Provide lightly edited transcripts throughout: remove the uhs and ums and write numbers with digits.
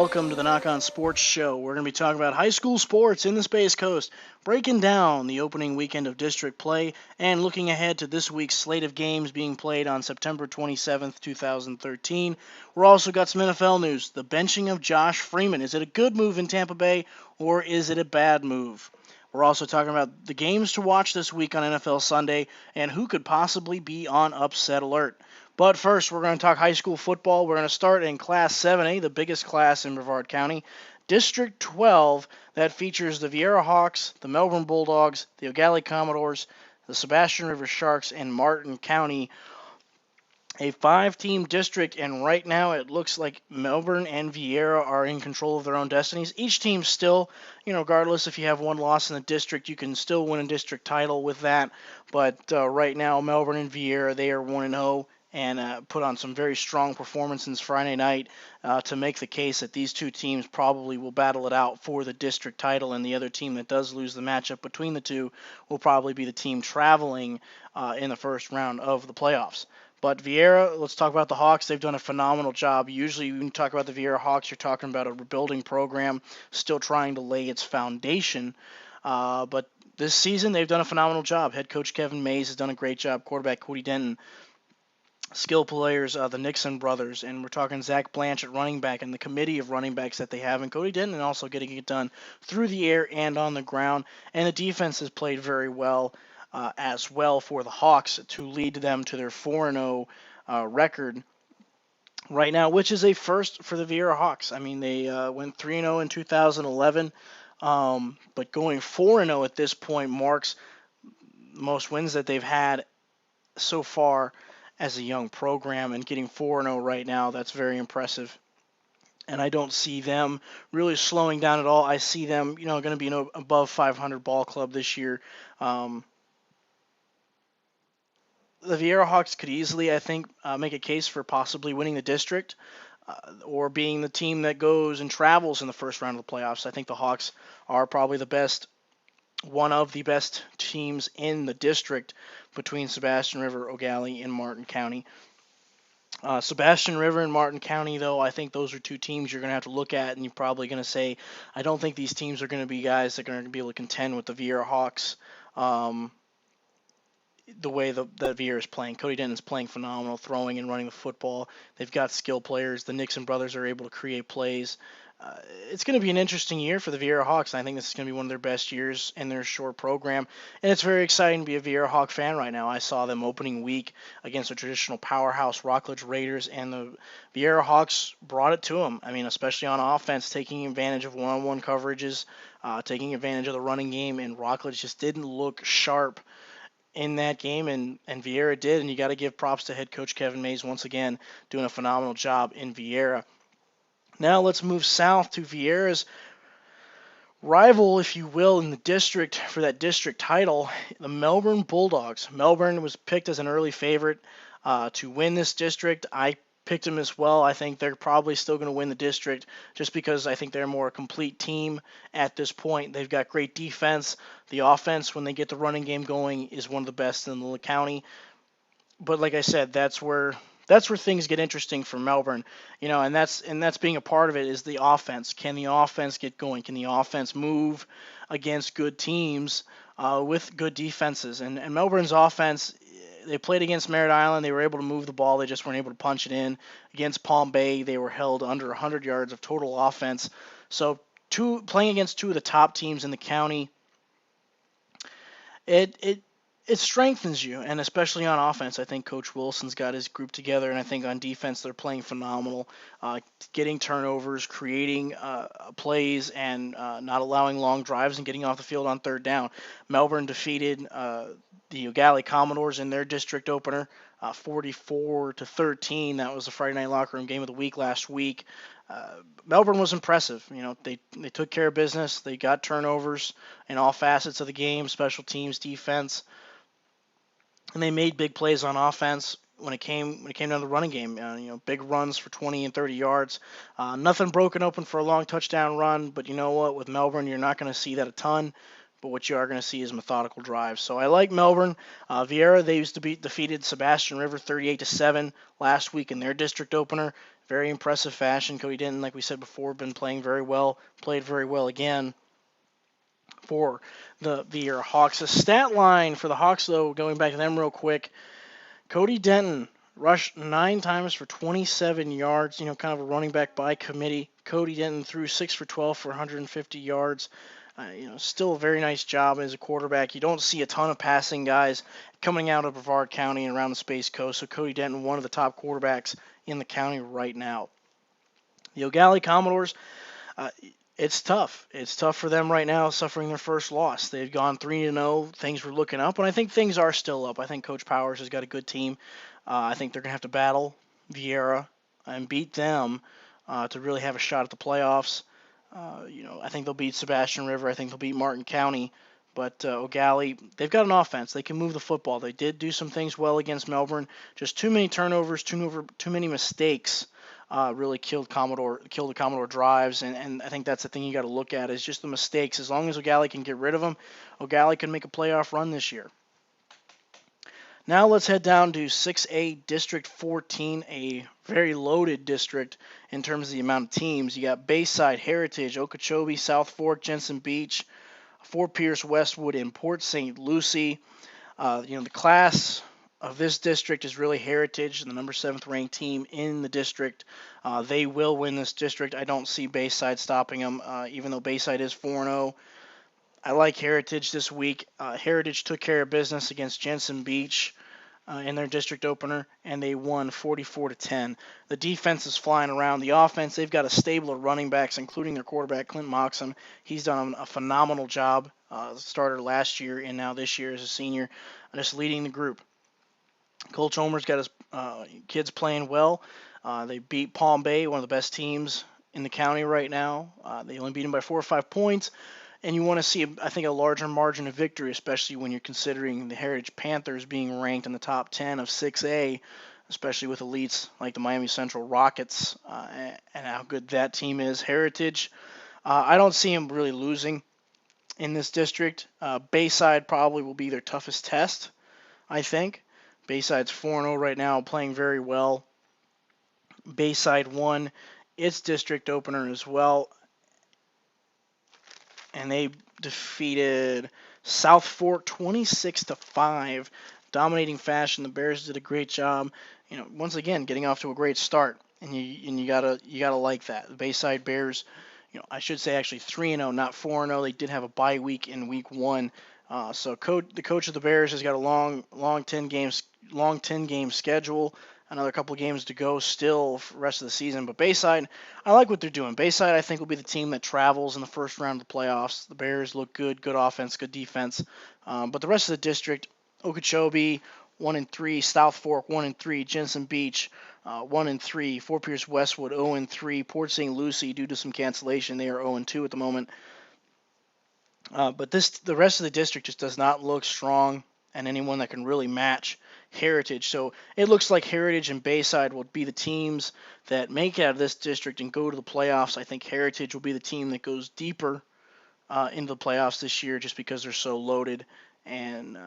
Welcome to the Knock On Sports Show. We're going to be talking about high school sports in the Space Coast, breaking down the opening weekend of district play, and looking ahead to this week's slate of games being played on September 27th, 2013. We're also got some NFL news. The benching of Josh Freeman. Is it a good move in Tampa Bay, or is it a bad move? We're also talking about the games to watch this week on NFL Sunday and who could possibly be on upset alert. But first, we're going to talk high school football. We're going to start in Class 7A, the biggest class in Brevard County. District 12, that features the Viera Hawks, the Melbourne Bulldogs, the O'Galley Commodores, the Sebastian River Sharks, and Martin County. A five-team district, and right now it looks like Melbourne and Viera are in control of their own destinies. Each team still, regardless if you have one loss in the district, you can still win a district title with that. But right now, Melbourne and Viera, they are 1-0 and put on some very strong performances Friday night to make the case that these two teams probably will battle it out for the district title, and the other team that does lose the matchup between the two will probably be the team traveling in the first round of the playoffs. But Viera, let's talk about the Hawks. They've done a phenomenal job. Usually when you talk about the Viera Hawks, you're talking about a rebuilding program still trying to lay its foundation. But this season, they've done a phenomenal job. Head coach Kevin Mays has done a great job. Quarterback Cody Denton. Skill players, the Nixon brothers, and we're talking Zach Blanche at running back and the committee of running backs that they have, and Cody Denton also getting it done through the air and on the ground. And the defense has played very well as well for the Hawks to lead them to their 4-0 record right now, which is a first for the Viera Hawks. I mean, they went 3-0 in 2011, but going 4-0 at this point marks the most wins that they've had so far as a young program, and getting 4-0 right now, that's very impressive. And I don't see them really slowing down at all. I see them, going to be an above 500 ball club this year. The Viera Hawks could easily, I think, make a case for possibly winning the district or being the team that goes and travels in the first round of the playoffs. I think the Hawks are probably one of the best teams in the district between Sebastian River, O'Galley, and Martin County. Sebastian River and Martin County, though, I think those are two teams you're going to have to look at, and you're probably going to say, I don't think these teams are going to be guys that are going to be able to contend with the Viera Hawks the way that Viera is playing. Cody Denton's playing phenomenal, throwing and running the football. They've got skill players. The Nixon brothers are able to create plays. It's going to be an interesting year for the Viera Hawks. I think this is going to be one of their best years in their short program, and it's very exciting to be a Viera Hawk fan right now. I saw them opening week against a traditional powerhouse Rockledge Raiders, and the Viera Hawks brought it to them. I mean, especially on offense, taking advantage of one-on-one coverages, taking advantage of the running game, and Rockledge just didn't look sharp in that game, and Viera did, and you got to give props to head coach Kevin Mays once again, doing a phenomenal job in Viera. Now let's move south to Viera's rival, if you will, in the district for that district title, the Melbourne Bulldogs. Melbourne was picked as an early favorite to win this district. I picked them as well. I think they're probably still going to win the district just because I think they're a more complete team at this point. They've got great defense. The offense, when they get the running game going, is one of the best in the county. But like I said, that's where things get interesting for Melbourne, and that's being a part of it is the offense. Can the offense get going? Can the offense move against good teams with good defenses? And Melbourne's offense, they played against Merritt Island. They were able to move the ball. They just weren't able to punch it in. Against Palm Bay, they were held under 100 yards of total offense. So playing against two of the top teams in the county, it strengthens you, and especially on offense, I think Coach Wilson's got his group together, and I think on defense they're playing phenomenal, getting turnovers, creating plays, and not allowing long drives and getting off the field on third down. Melbourne defeated the O'Galley Commodores in their district opener, 44-13. That was the Friday night locker room game of the week last week. Melbourne was impressive. They took care of business. They got turnovers in all facets of the game, special teams, defense. And they made big plays on offense when it came down to the running game. Big runs for 20 and 30 yards. Nothing broken open for a long touchdown run, but you know what? With Melbourne, you're not going to see that a ton. But what you are going to see is methodical drives. So I like Melbourne. Viera, they used to defeated Sebastian River 38-7 last week in their district opener. very impressive fashion. Cody Denton, like we said before, been playing very well, played very well again for the Hawks. The stat line for the Hawks, though, going back to them real quick, Cody Denton rushed 9 times for 27 yards, kind of a running back by committee. Cody Denton threw 6 for 12 for 150 yards. Still a very nice job as a quarterback. You don't see a ton of passing guys coming out of Brevard County and around the Space Coast. So Cody Denton, one of the top quarterbacks in the county right now. The O'Galley Commodores, uh, it's tough. It's tough for them right now, suffering their first loss. They've gone 3-0. Things were looking up, and I think things are still up. I think Coach Powers has got a good team. I think they're going to have to battle Vieira and beat them to really have a shot at the playoffs. I think they'll beat Sebastian River. I think they'll beat Martin County. But O'Galley, they've got an offense. They can move the football. They did do some things well against Melbourne. Just too many turnovers, too many mistakes. Really killed the Commodore drives, and I think that's the thing you got to look at is just the mistakes. As long as O'Galley can get rid of them, O'Galley can make a playoff run this year. Now let's head down to 6A District 14, a very loaded district in terms of the amount of teams. You got Bayside, Heritage, Okeechobee, South Fork, Jensen Beach, Fort Pierce, Westwood, and Port St. Lucie. The class of this district is really Heritage, the number 7th ranked team in the district. They will win this district. I don't see Bayside stopping them, even though Bayside is 4-0. I like Heritage this week. Heritage took care of business against Jensen Beach in their district opener, and they won 44-10. The defense is flying around. The offense, they've got a stable of running backs, including their quarterback, Clint Moxham. He's done a phenomenal job. Starter last year and now this year as a senior, just leading the group. Coach Homer's got his kids playing well. They beat Palm Bay, one of the best teams in the county right now. They only beat them by 4 or 5 points. And you want to see, I think, a larger margin of victory, especially when you're considering the Heritage Panthers being ranked in the top 10 of 6A, especially with elites like the Miami Central Rockets and how good that team is. Heritage, I don't see them really losing in this district. Bayside probably will be their toughest test, I think. Bayside's 4-0 right now, playing very well. Bayside won its district opener as well, and they defeated South Fork 26-5, dominating fashion. The Bears did a great job. Once again, getting off to a great start, and you gotta like that. The Bayside Bears, I should say actually 3-0, not 4-0. They did have a bye week in week 1. So the coach of the Bears has got a long 10 game schedule. Another couple of games to go still for the rest of the season. But Bayside, I like what they're doing. Bayside, I think, will be the team that travels in the first round of the playoffs. The Bears look good offense, good defense. But the rest of the district, Okeechobee 1-3, South Fork 1-3, Jensen Beach 1-3, Fort Pierce Westwood 0-3, Port St. Lucie due to some cancellation, they are 0-2 at the moment. But the rest of the district just does not look strong, and anyone that can really match Heritage. So it looks like Heritage and Bayside will be the teams that make it out of this district and go to the playoffs. I think Heritage will be the team that goes deeper into the playoffs this year just because they're so loaded. And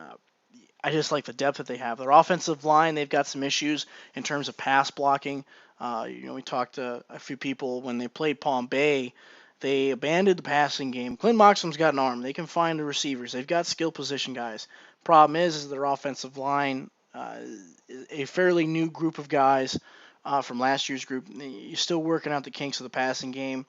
I just like the depth that they have. Their offensive line, they've got some issues in terms of pass blocking. We talked to a few people when they played Palm Bay. They abandoned the passing game. Clint Moxham's got an arm. They can find the receivers. They've got skill position guys. Problem is their offensive line, a fairly new group of guys from last year's group. You're still working out the kinks of the passing game.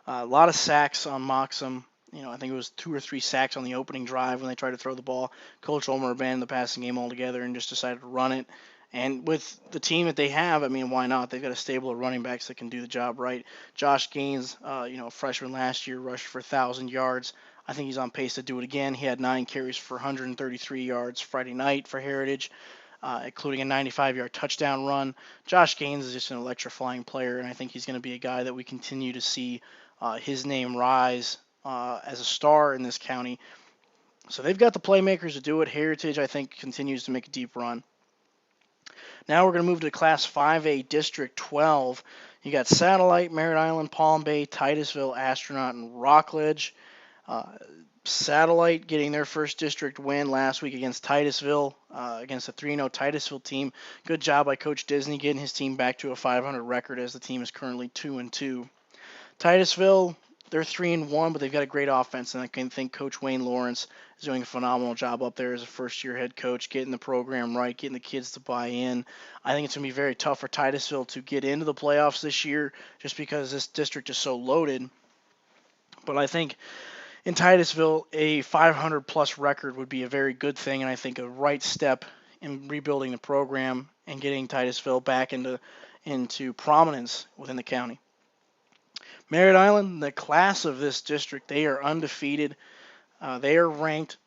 A lot of sacks on Moxham. I think it was 2 or 3 sacks on the opening drive when they tried to throw the ball. Coach Ulmer abandoned the passing game altogether and just decided to run it. And with the team that they have, why not? They've got a stable of running backs that can do the job right. Josh Gaines, a freshman last year, rushed for 1,000 yards. I think he's on pace to do it again. He had 9 carries for 133 yards Friday night for Heritage, including a 95-yard touchdown run. Josh Gaines is just an electrifying player, and I think he's going to be a guy that we continue to see his name rise as a star in this county. So they've got the playmakers to do it. Heritage, I think, continues to make a deep run. Now we're going to move to Class 5A District 12. You got Satellite, Merritt Island, Palm Bay, Titusville, Astronaut, and Rockledge. Satellite getting their first district win last week against Titusville, against a 3-0 Titusville team. Good job by Coach Disney getting his team back to a 500 record as the team is currently 2-2. Titusville, they're 3-1, but they've got a great offense, and I can think Coach Wayne Lawrence is doing a phenomenal job up there as a first-year head coach, getting the program right, getting the kids to buy in. I think it's going to be very tough for Titusville to get into the playoffs this year, just because this district is so loaded. But I think in Titusville, a 500-plus record would be a very good thing, and I think a right step in rebuilding the program and getting Titusville back into prominence within the county. Merritt Island, the class of this district, they are undefeated. They are ranked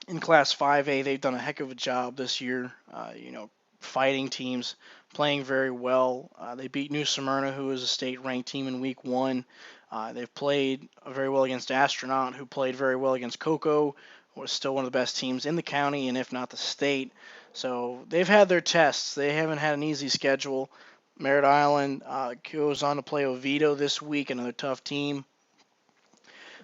in Class 5A. They've done a heck of a job this year, fighting teams, playing very well. They beat New Smyrna, who is a state-ranked team in Week 1. They've played very well against Astronaut, who played very well against Cocoa, was still one of the best teams in the county, and if not the state. So they've had their tests. They haven't had an easy schedule. Merritt Island goes on to play Oviedo this week, another tough team.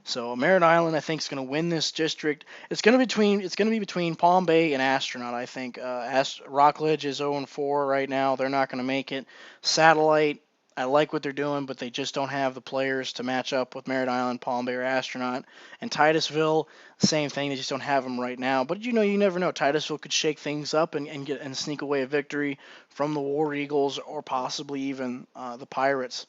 So Merritt Island, I think, is going to win this district. It's going to be between Palm Bay and Astronaut. I think Rockledge is 0-4 right now. They're not going to make it. Satellite, I like what they're doing, but they just don't have the players to match up with Merritt Island, Palm Bay, or Astronaut. And Titusville, same thing. They just don't have them right now. But you never know. Titusville could shake things up and sneak away a victory from the War Eagles or possibly even the Pirates.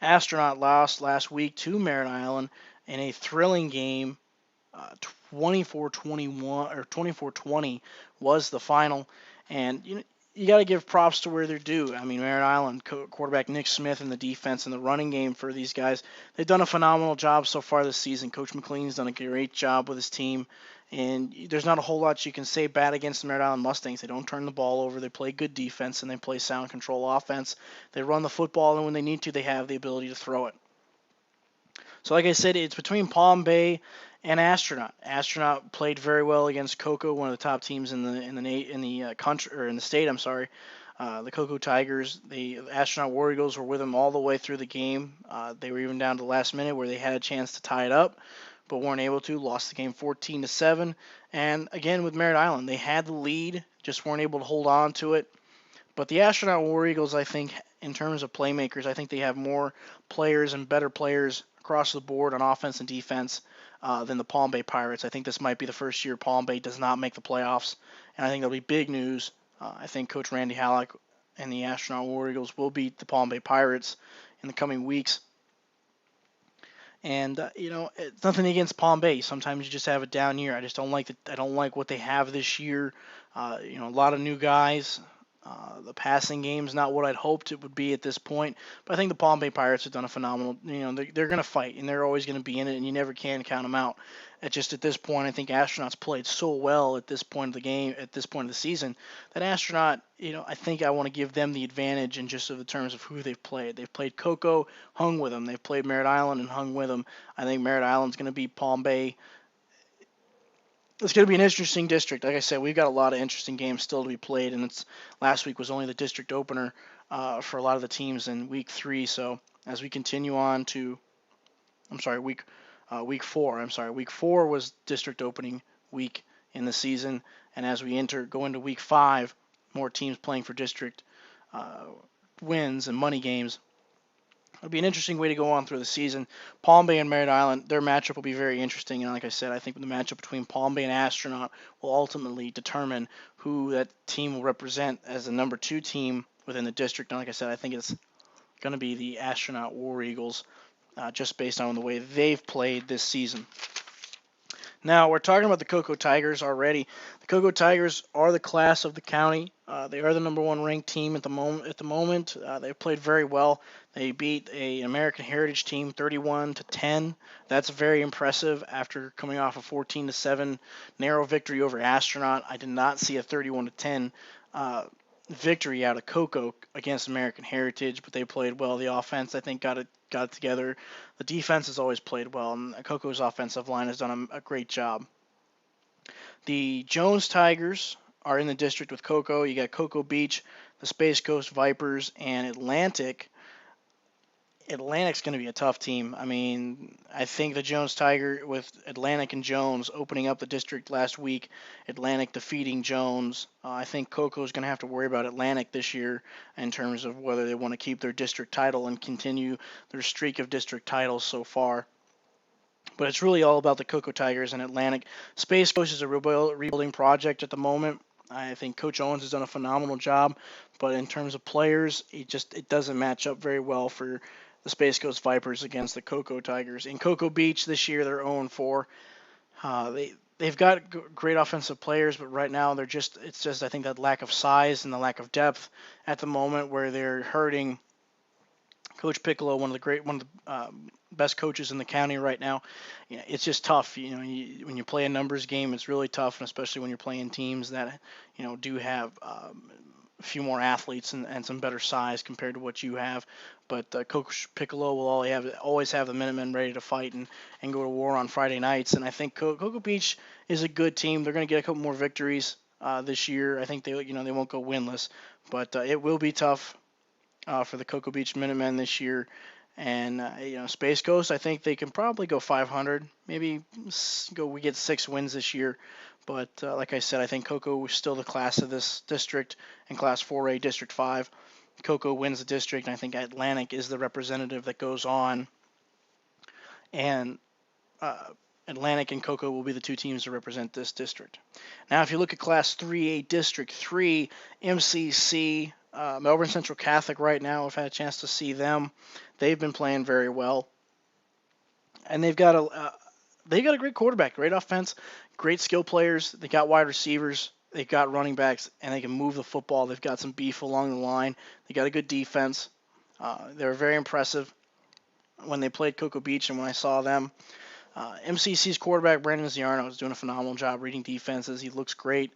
Astronaut lost last week to Merritt Island in a thrilling game. 24-21 or 24-20 was the final, and you got to give props to where they're due. I mean, Merritt Island quarterback Nick Smith and the defense and the running game for these guys, they've done a phenomenal job so far this season. Coach McLean's done a great job with his team, and there's not a whole lot you can say bad against the Merritt Island Mustangs. They don't turn the ball over. They play good defense, and they play sound control offense. They run the football, and when they need to, they have the ability to throw it. So like I said, it's between Palm Bay and Astronaut. Astronaut played very well against Cocoa, one of the top teams in the country or in the state. I'm sorry, the Cocoa Tigers. The Astronaut War Eagles were with them all the way through the game. They were even down to the last minute where they had a chance to tie it up, but weren't able to. Lost the game 14-7. And again with Merritt Island, they had the lead, just weren't able to hold on to it. But the Astronaut War Eagles, I think, in terms of playmakers, I think they have more players and better players across the board on offense and defense than the Palm Bay Pirates. I think this might be the first year Palm Bay does not make the playoffs, and I think that'll be big news. I think Coach Randy Halleck and the Astronaut War Eagles will beat the Palm Bay Pirates in the coming weeks. And it's nothing against Palm Bay. Sometimes you just have a down year. I just don't like I don't like what they have this year. A lot of new guys. The passing game's not what I'd hoped it would be at this point, but I think the Palm Bay Pirates have done a phenomenal. They're going to fight, and they're always going to be in it, and you never can count them out. At this point, I think Astronauts played so well at this point of the game, at this point of the season, that Astronaut, I think I want to give them the advantage in just of the terms of who they've played. They've played Cocoa, hung with them. They've played Merritt Island and hung with them. I think Merritt Island's going to beat Palm Bay. It's going to be an interesting district. Like I said, we've got a lot of interesting games still to be played, and last week was only the district opener for a lot of the teams in week 3. So as we continue on to, week 4. Week 4 was district opening week in the season, and as we go into week 5, more teams playing for district wins and money games. It'll be an interesting way to go on through the season. Palm Bay and Merritt Island, their matchup will be very interesting. And like I said, I think the matchup between Palm Bay and Astronaut will ultimately determine who that team will represent as the number 2 team within the district. And like I said, I think it's going to be the Astronaut War Eagles, just based on the way they've played this season. Now, we're talking about the Cocoa Tigers already. The Cocoa Tigers are the class of the county. They are the number 1 ranked team at the moment. They've played very well. They beat an American Heritage team 31-10. That's very impressive after coming off a 14-7 narrow victory over Astronaut. I did not see a 31-10 victory out of Cocoa against American Heritage, but they played well. The offense, I think, got it together. The defense has always played well, and Cocoa's offensive line has done a great job. The Jones Tigers are in the district with Cocoa. You got Cocoa Beach, the Space Coast Vipers, and Atlantic Atlantic's going to be a tough team. I mean, I think the Jones Tiger with Atlantic and Jones opening up the district last week, Atlantic defeating Jones. I think Coco's going to have to worry about Atlantic this year in terms of whether they want to keep their district title and continue their streak of district titles so far. But it's really all about the Cocoa Tigers and Atlantic. Space Coast is a rebuilding project at the moment. I think Coach Owens has done a phenomenal job, but in terms of players, it doesn't match up very well for the Space Coast Vipers against the Cocoa Tigers. In Cocoa Beach this year, they're 0-4. They've got great offensive players, but right now it's just I think that lack of size and the lack of depth at the moment where they're hurting Coach Piccolo, one of the best coaches in the county right now. It's just tough. When you play a numbers game, it's really tough, and especially when you're playing teams that do have a few more athletes and some better size compared to what you have. But Coach Piccolo will always have the Minutemen ready to fight and go to war on Friday nights. And I think Cocoa Beach is a good team. They're going to get a couple more victories this year. I think they won't go winless, but it will be tough for the Cocoa Beach Minutemen this year. And Space Coast, I think they can probably go 500. Maybe we get 6 wins this year. But like I said, I think Cocoa is still the class of this district and Class 4A District 5. Cocoa wins the district, and I think Atlantic is the representative that goes on. And Atlantic and Cocoa will be the two teams to represent this district. Now, if you look at Class 3A District 3, MCC, Melbourne Central Catholic right now, I've had a chance to see them. They've been playing very well, and they've got a great quarterback, great offense, great skill players. They got wide receivers, they got running backs, and they can move the football. They've got some beef along the line. They got a good defense. They were very impressive when they played Cocoa Beach, and when I saw them. MCC's quarterback, Brandon Ziarno, is doing a phenomenal job reading defenses. He looks great.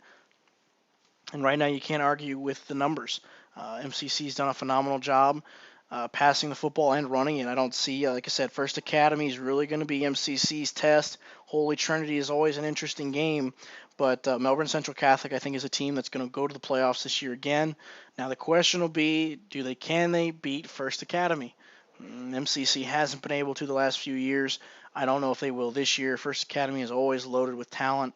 And right now you can't argue with the numbers. MCC's done a phenomenal job passing the football and running it. I don't see, like I said, First Academy is really going to be MCC's test. Holy Trinity is always an interesting game. But Melbourne Central Catholic, I think, is a team that's going to go to the playoffs this year again. Now the question will be, can they beat First Academy? MCC hasn't been able to the last few years. I don't know if they will this year. First Academy is always loaded with talent.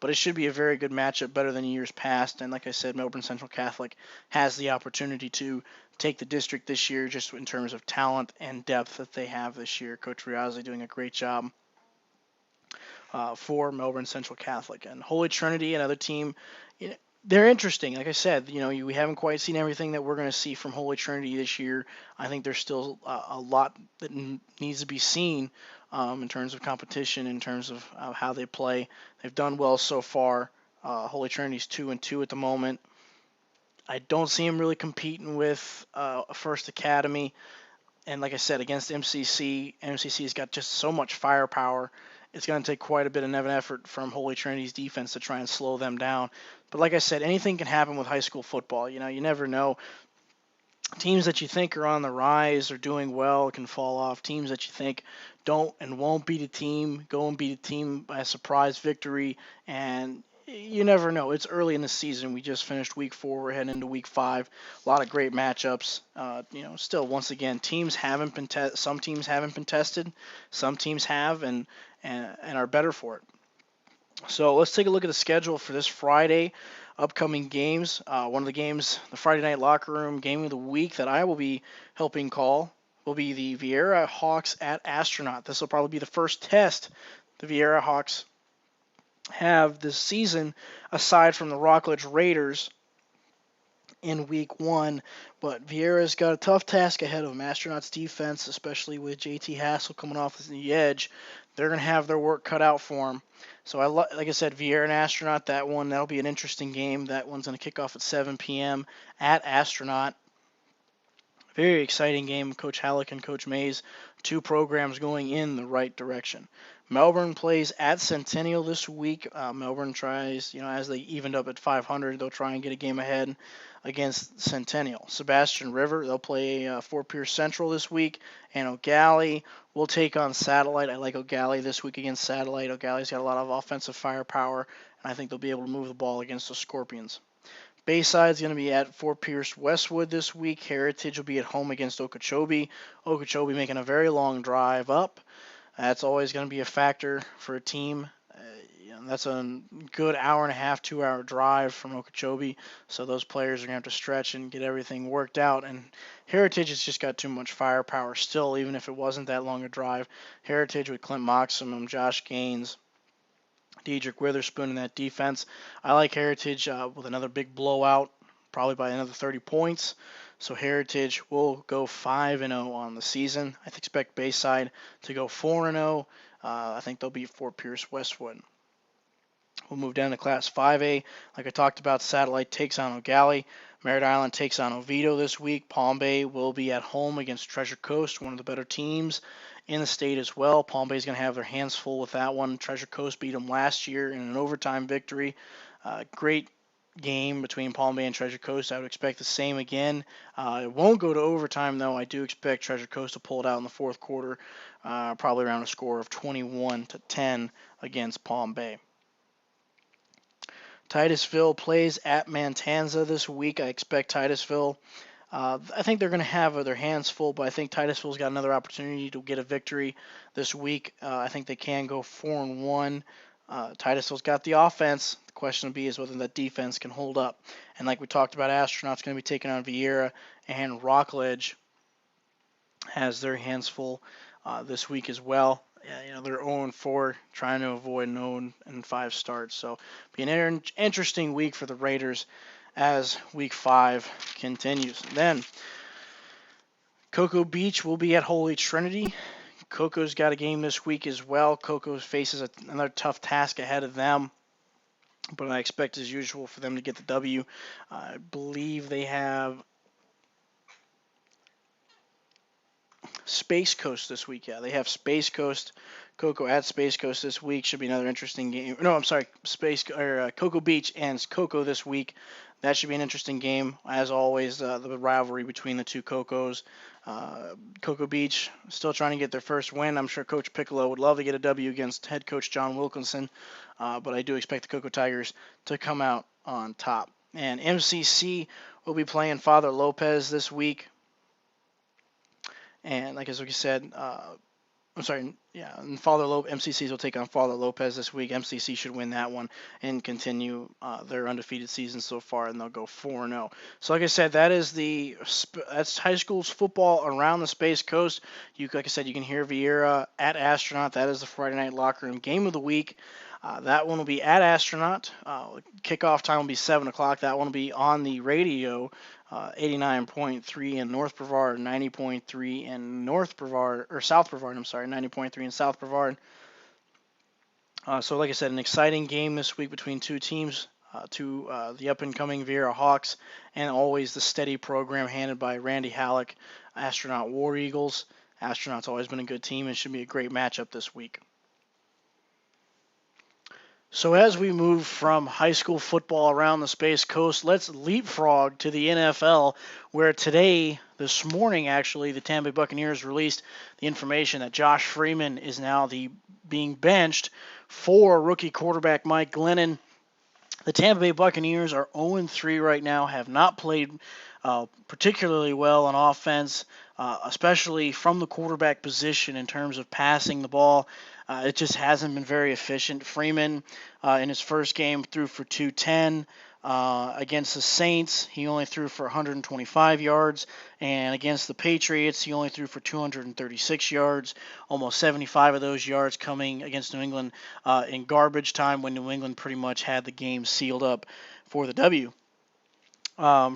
But it should be a very good matchup, better than years past. And like I said, Melbourne Central Catholic has the opportunity to take the district this year just in terms of talent and depth that they have this year. Coach Riazzi doing a great job for Melbourne Central Catholic. And Holy Trinity, another team, they're interesting. Like I said, we haven't quite seen everything that we're going to see from Holy Trinity this year. I think there's still a lot that needs to be seen in terms of competition, in terms of how they play. They've done well so far. Holy Trinity's 2-2 at the moment. I don't see them really competing with First Academy. And like I said, against MCC's got just so much firepower. It's going to take quite a bit of an effort from Holy Trinity's defense to try and slow them down. But like I said, anything can happen with high school football. You never know. Teams that you think are on the rise or doing well can fall off. Teams that you think don't and won't beat a team go and beat a team by a surprise victory. And you never know. It's early in the season. We just finished week 4. We're heading into week 5. A lot of great matchups. Still, once again, some teams haven't been tested. Some teams have and are better for it. So let's take a look at the schedule for this Friday. Upcoming games. One of the games, the Friday Night Locker Room game of the week that I will be helping call will be the Vieira Hawks at Astronaut. This will probably be the first test the Vieira Hawks have this season, aside from the Rockledge Raiders in week 1. But Vieira's got a tough task ahead of them. Astronauts defense, especially with JT Hassel coming off the edge, they're going to have their work cut out for them. So like I said, Vieira and Astronaut, that'll be an interesting game. That one's going to kick off at 7 p.m. at Astronaut. Very exciting game. Coach Halleck and Coach Mays, two programs going in the right direction. Melbourne plays at Centennial this week. Melbourne tries, as they evened up at 500, they'll try and get a game ahead against Centennial. Sebastian River, they'll play Fort Pierce Central this week. And O'Galley will take on Satellite. I like O'Galley this week against Satellite. O'Galley's got a lot of offensive firepower, and I think they'll be able to move the ball against the Scorpions. Bayside's going to be at Fort Pierce Westwood this week. Heritage will be at home against Okeechobee. Okeechobee making a very long drive up. That's always going to be a factor for a team. That's a good hour and a half, 2 hour drive from Okeechobee. So those players are going to have to stretch and get everything worked out. And Heritage has just got too much firepower still, even if it wasn't that long a drive. Heritage with Clint Moximum, Josh Gaines, Dedrick Witherspoon in that defense. I like Heritage with another big blowout, probably by another 30 points. So Heritage will go 5-0 on the season. I expect Bayside to go 4-0. I think they'll beat Fort Pierce Westwood. We'll move down to Class 5A. Like I talked about, Satellite takes on O'Galley. Merritt Island takes on Oviedo this week. Palm Bay will be at home against Treasure Coast, one of the better teams in the state as well. Palm Bay is going to have their hands full with that one. Treasure Coast beat them last year in an overtime victory. Great game between Palm Bay and Treasure Coast. I would expect the same again. It won't go to overtime, though. I do expect Treasure Coast to pull it out in the fourth quarter, probably around a score of 21-10 against Palm Bay. Titusville plays at Mantanza this week. I expect Titusville. I think they're going to have their hands full, but I think Titusville's got another opportunity to get a victory this week. I think they can go 4-1. Titusville's got the offense. The question will be is whether that defense can hold up. And like we talked about, Astronauts going to be taking on Vieira, and Rockledge has their hands full this week as well. They're 0-4, trying to avoid an 0-5 start. So, be an interesting week for the Raiders as Week 5 continues. Then, Cocoa Beach will be at Holy Trinity. Coco's got a game this week as well. Cocoa faces another tough task ahead of them, but I expect, as usual, for them to get the W. I believe they have Space Coast this week. Yeah, they have Space Coast. Cocoa at Space Coast this week should be another interesting game. No, I'm sorry, Cocoa Beach and Cocoa this week. That should be an interesting game. As always, the rivalry between the two Cocos. Cocoa Beach still trying to get their first win. I'm sure Coach Piccolo would love to get a W against head coach John Wilkinson, but I do expect the Cocoa Tigers to come out on top. And MCC will be playing Father Lopez this week. And like we said, and MCCs will take on Father Lopez this week. MCC should win that one and continue their undefeated season so far, and they'll go 4-0. So like I said, that's high school's football around the Space Coast. Like I said, you can hear Vieira at Astronaut. That is the Friday night locker room game of the week. That one will be at Astronaut. Kickoff time will be 7 o'clock. That one will be on the radio. 89.3 in North Brevard, 90.3 in South Brevard, 90.3 in South Brevard. So like I said, an exciting game this week between two teams, the up-and-coming Vieira Hawks, and always the steady program handed by Randy Halleck, Astronaut War Eagles. Astronauts always been a good team and should be a great matchup this week. So as we move from high school football around the Space Coast, let's leapfrog to the NFL, where this morning actually, the Tampa Bay Buccaneers released the information that Josh Freeman is now being benched for rookie quarterback Mike Glennon. The Tampa Bay Buccaneers are 0-3 right now, have not played particularly well on offense, especially from the quarterback position in terms of passing the ball. It just hasn't been very efficient. Freeman, in his first game, threw for 210. Against the Saints, he only threw for 125 yards. And against the Patriots, he only threw for 236 yards. Almost 75 of those yards coming against New England in garbage time when New England pretty much had the game sealed up for the W.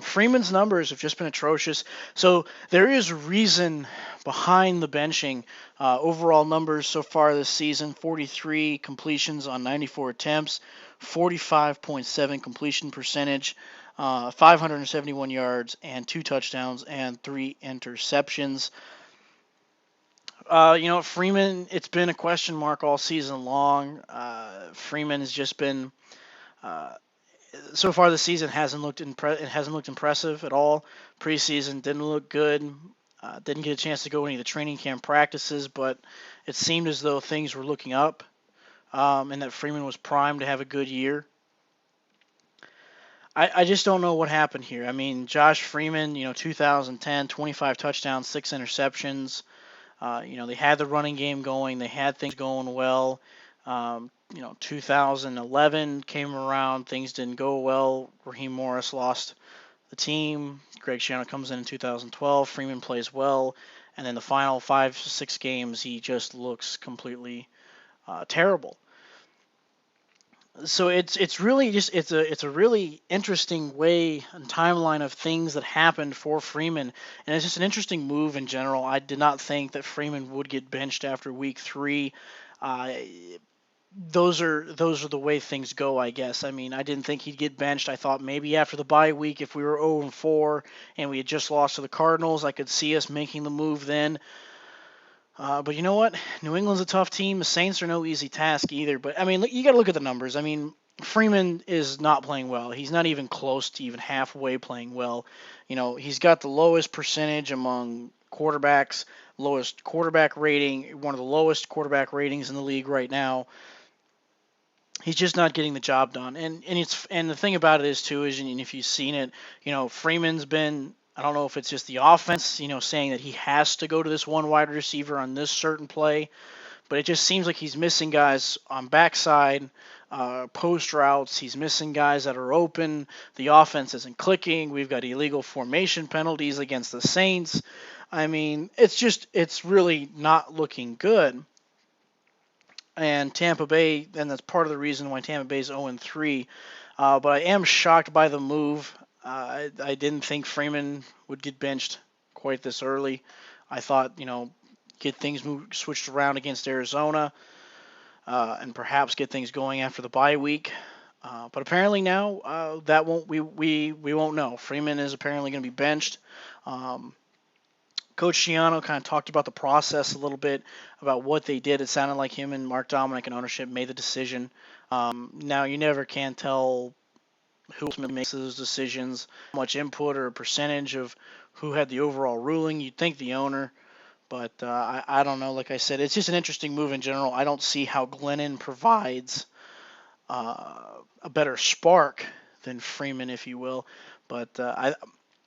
Freeman's numbers have just been atrocious. So there is reason behind the benching. Overall numbers so far this season, 43 completions on 94 attempts, 45.7 completion percentage, 571 yards, and 2 touchdowns and 3 interceptions. Freeman, it's been a question mark all season long. Freeman has just been... so far this season hasn't looked impressive at all. Preseason didn't look good. Didn't get a chance to go any of the training camp practices, but it seemed as though things were looking up, and that Freeman was primed to have a good year. I just don't know what happened here. I mean, Josh Freeman, 2010, 25 touchdowns, 6 interceptions. They had the running game going. They had things going well. 2011 came around. Things didn't go well. Raheem Morris lost the team. Greg Schiano comes in 2012. Freeman plays well. And then the final 5, 6 games, he just looks completely terrible. So it's really just it's a really interesting way and timeline of things that happened for Freeman, and it's just an interesting move in general. I did not think that Freeman would get benched after week 3. Uh, those are the way things go, I guess. I mean, I didn't think he'd get benched. I thought maybe after the bye week, if we were 0-4 and we had just lost to the Cardinals, I could see us making the move then. But you know what? New England's a tough team. The Saints are no easy task either. But I mean, you got to look at the numbers. I mean, Freeman is not playing well. He's not even close to even halfway playing well. He's got the lowest percentage among quarterbacks, lowest quarterback rating, one of the lowest quarterback ratings in the league right now. He's just not getting the job done. And the thing about it is too is, and if you've seen it, Freeman's been, I don't know if it's just the offense, saying that he has to go to this one wide receiver on this certain play, but it just seems like he's missing guys on backside, post routes. He's missing guys that are open. The offense isn't clicking. We've got illegal formation penalties against the Saints. I mean, it's really not looking good. And Tampa Bay, and that's part of the reason why Tampa Bay is 0-3. But I am shocked by the move. I didn't think Freeman would get benched quite this early. I thought, get things switched around against Arizona, and perhaps get things going after the bye week. But apparently now that won't we won't know. Freeman is apparently going to be benched. Coach Schiano kind of talked about the process a little bit, about what they did. It sounded like him and Mark Dominic and ownership made the decision. Now, you never can tell who ultimately makes those decisions, how much input or percentage of who had the overall ruling. You'd think the owner, but I don't know. Like I said, it's just an interesting move in general. I don't see how Glennon provides a better spark than Freeman, if you will. But I'm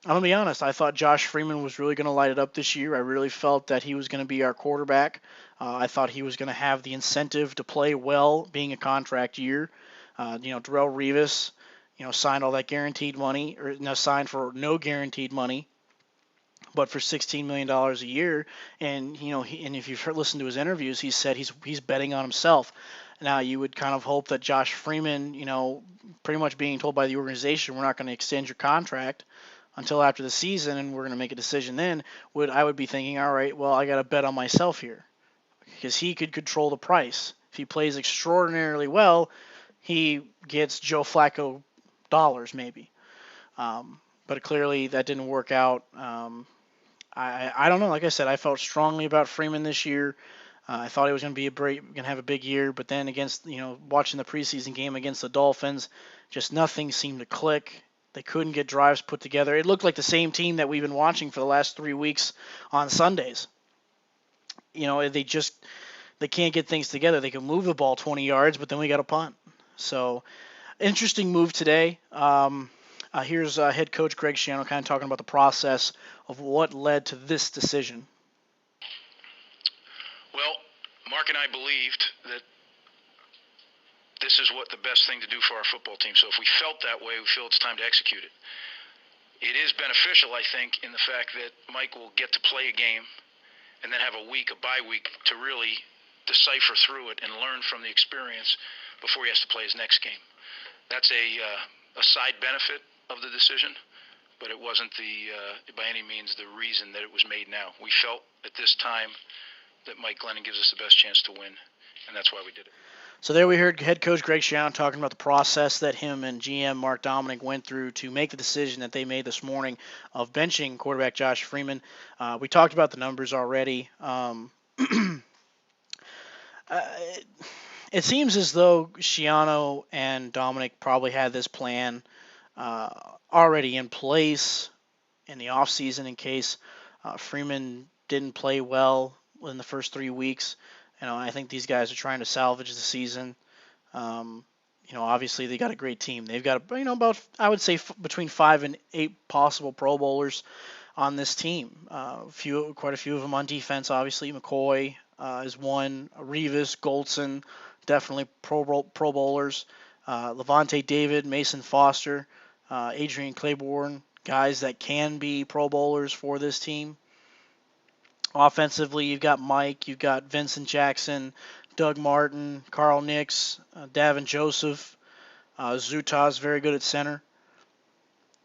going to be honest. I thought Josh Freeman was really going to light it up this year. I really felt that he was going to be our quarterback. I thought he was going to have the incentive to play well, being a contract year. Darrelle Revis, signed all that guaranteed money, or no, signed for no guaranteed money, but for $16 million a year. And and if you've listened to his interviews, he said he's betting on himself. Now you would kind of hope that Josh Freeman, pretty much being told by the organization, we're not going to extend your contract until after the season, and we're going to make a decision then. I would be thinking, all right, well, I got to bet on myself here, because he could control the price. If he plays extraordinarily well, he gets Joe Flacco dollars maybe. But clearly that didn't work out. I don't know. Like I said, I felt strongly about Freeman this year. I thought he was going to be going to have a big year, but then against watching the preseason game against the Dolphins, just nothing seemed to click. They couldn't get drives put together. It looked like the same team that we've been watching for the last 3 weeks on Sundays. They can't get things together. They can move the ball 20 yards, but then we got a punt. So interesting move today. Here's head coach Greg Schiano kind of talking about the process of what led to this decision. Well, Mark and I believed that this is what the best thing to do for our football team. So if we felt that way, we feel it's time to execute it. It is beneficial, I think, in the fact that Mike will get to play a game and then have a bye week, to really decipher through it and learn from the experience before he has to play his next game. That's a side benefit of the decision, but it wasn't by any means the reason that it was made now. We felt at this time that Mike Glennon gives us the best chance to win, and that's why we did it. So there we heard head coach Greg Schiano talking about the process that him and GM Mark Dominic went through to make the decision that they made this morning of benching quarterback Josh Freeman. We talked about the numbers already. It seems as though Schiano and Dominic probably had this plan already in place in the offseason in case Freeman didn't play well in the first 3 weeks. I think these guys are trying to salvage the season. Obviously they got a great team. They've got about, I would say, between 5 and 8 possible Pro Bowlers on this team. Quite a few of them on defense. Obviously, McCoy is one. Revis, Goldson, definitely Pro Bowlers. Levante David, Mason Foster, Adrian Claiborne, guys that can be Pro Bowlers for this team. Offensively, you've got Mike, you've got Vincent Jackson, Doug Martin, Carl Nix, Davin Joseph, Zutaz very good at center.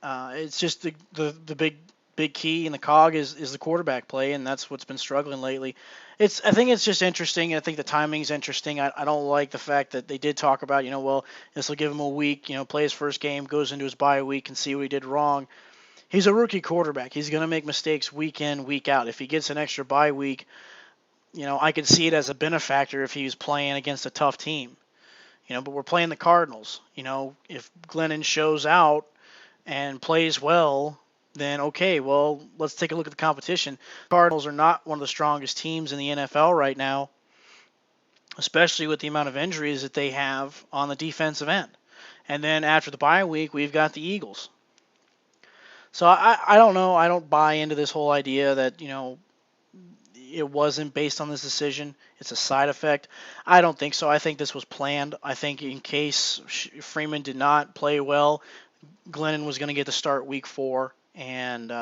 It's just the big key in the cog is the quarterback play, and that's what's been struggling lately. I think it's just interesting. I think the timing's interesting. I don't like the fact that they did talk about, well, this will give him a week, play his first game, goes into his bye week and see what he did wrong. He's a rookie quarterback. He's going to make mistakes week in, week out. If he gets an extra bye week, I could see it as a benefactor if he was playing against a tough team. But we're playing the Cardinals. If Glennon shows out and plays well, then okay, well, let's take a look at the competition. Cardinals are not one of the strongest teams in the NFL right now, especially with the amount of injuries that they have on the defensive end. And then after the bye week, we've got the Eagles. So I don't know. I don't buy into this whole idea that, it wasn't based on this decision. It's a side effect. I don't think so. I think this was planned. I think in case Freeman did not play well, Glennon was going to get the start week 4, and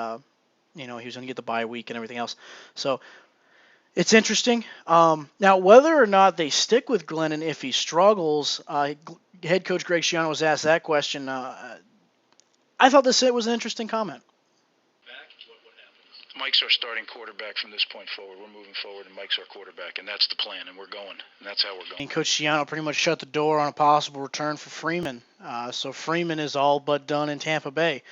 he was going to get the bye week and everything else. So it's interesting. Now, whether or not they stick with Glennon if he struggles, head coach Greg Schiano was asked that question. I thought this was an interesting comment. Mike's our starting quarterback from this point forward. We're moving forward, and Mike's our quarterback, and that's the plan, and we're going, and that's how we're going. And Coach Schiano pretty much shut the door on a possible return for Freeman. So Freeman is all but done in Tampa Bay.